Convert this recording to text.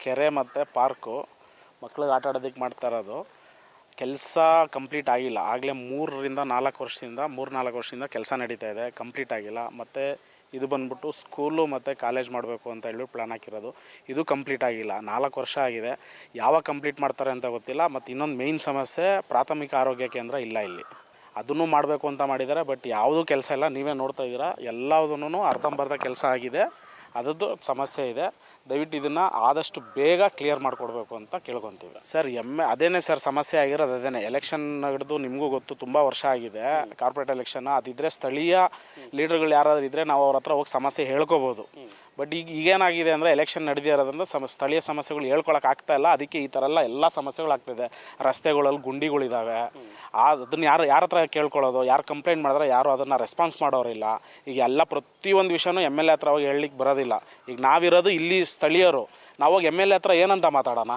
ಕೆರೆ ಮತ್ತು ಪಾರ್ಕು ಮಕ್ಳಿಗೆ ಆಟ ಆಡೋದಕ್ಕೆ ಮಾಡ್ತಾ ಇರೋದು. ಕೆಲಸ ಕಂಪ್ಲೀಟ್ ಆಗಿಲ್ಲ. ಆಗಲೇ 3-4 ವರ್ಷದಿಂದ ಕೆಲಸ ನಡೀತಾ ಇದೆ, ಕಂಪ್ಲೀಟ್ ಆಗಿಲ್ಲ. ಮತ್ತು ಇದು ಬಂದ್ಬಿಟ್ಟು ಸ್ಕೂಲು ಮತ್ತು ಕಾಲೇಜ್ ಮಾಡಬೇಕು ಅಂತ ಹೇಳಿ ಪ್ಲ್ಯಾನ್ ಹಾಕಿರೋದು. ಇದು ಕಂಪ್ಲೀಟ್ ಆಗಿಲ್ಲ. 4 ವರ್ಷ ಆಗಿದೆ. ಯಾವಾಗ ಕಂಪ್ಲೀಟ್ ಮಾಡ್ತಾರೆ ಅಂತ ಗೊತ್ತಿಲ್ಲ. ಮತ್ತು ಇನ್ನೊಂದು ಮೇಯ್ನ್ ಸಮಸ್ಯೆ, ಪ್ರಾಥಮಿಕ ಆರೋಗ್ಯ ಕೇಂದ್ರ ಇಲ್ಲ ಇಲ್ಲಿ. ಅದನ್ನು ಮಾಡಬೇಕು ಅಂತ ಮಾಡಿದ್ದಾರೆ, ಬಟ್ ಯಾವುದೂ ಕೆಲಸ ಇಲ್ಲ. ನೀವೇ ನೋಡ್ತಾ ಇದ್ದೀರಾ, ಎಲ್ಲದನ್ನೂ ಅರ್ಧಂಬರ್ಧ ಕೆಲಸ ಆಗಿದೆ. ಅದರದ್ದು ಸಮಸ್ಯೆ ಇದೆ. ದಯವಿಟ್ಟು ಇದನ್ನು ಆದಷ್ಟು ಬೇಗ ಕ್ಲಿಯರ್ ಮಾಡಿಕೊಡ್ಬೇಕು ಅಂತ ಕೇಳ್ಕೊತೀವಿ ಸರ್. ಅದೇನೇ ಸರ್ ಸಮಸ್ಯೆ ಆಗಿರೋದು, ಅದೇನೇ. ಎಲೆಕ್ಷನ್ ಹಿಡಿದು ನಿಮಗೂ ಗೊತ್ತು, ತುಂಬ ವರ್ಷ ಆಗಿದೆ ಕಾರ್ಪೊರೇಟ್ ಎಲೆಕ್ಷನ್. ಅದಿದ್ದರೆ ಸ್ಥಳೀಯ ಲೀಡರ್ಗಳು ಯಾರಾದರೂ ಇದ್ದರೆ ನಾವು ಅವ್ರ ಹತ್ರ ಹೋಗಿ ಸಮಸ್ಯೆ ಹೇಳ್ಕೊಬೋದು. ಬಟ್ ಈಗೇನಾಗಿದೆ ಅಂದರೆ ಎಲೆಕ್ಷನ್ ನಡೆದೇ ಇರೋದ್ರಿಂದ ಸ್ಥಳೀಯ ಸಮಸ್ಯೆಗಳು ಹೇಳ್ಕೊಳಕ್ಕೆ ಆಗ್ತಾಯಿಲ್ಲ. ಅದಕ್ಕೆ ಈ ಥರ ಎಲ್ಲ ಸಮಸ್ಯೆಗಳಾಗ್ತಿದೆ. ರಸ್ತೆಗಳಲ್ಲಿ ಗುಂಡಿಗಳಿದ್ದಾವೆ. ಅದನ್ನು ಯಾರ ಹತ್ರ ಕೇಳ್ಕೊಳ್ಳೋದು, ಯಾರು ಕಂಪ್ಲೇಂಟ್ ಮಾಡಿದ್ರೆ ಯಾರು ಅದನ್ನು ರೆಸ್ಪಾನ್ಸ್ ಮಾಡೋರಿಲ್ಲ. ಈಗ ಪ್ರತಿಯೊಂದು ವಿಷಯನೂ MLA ಹತ್ರ ಹೋಗಿ ಹೇಳಲಿಕ್ಕೆ ಬರೋದಿಲ್ಲ. ಈಗ ನಾವಿರೋದು ಇಲ್ಲಿ ಸ್ಥಳೀಯರು, ನಾವೋಗಿ MLA ಹತ್ರ ಏನಂತ ಮಾತಾಡೋಣ?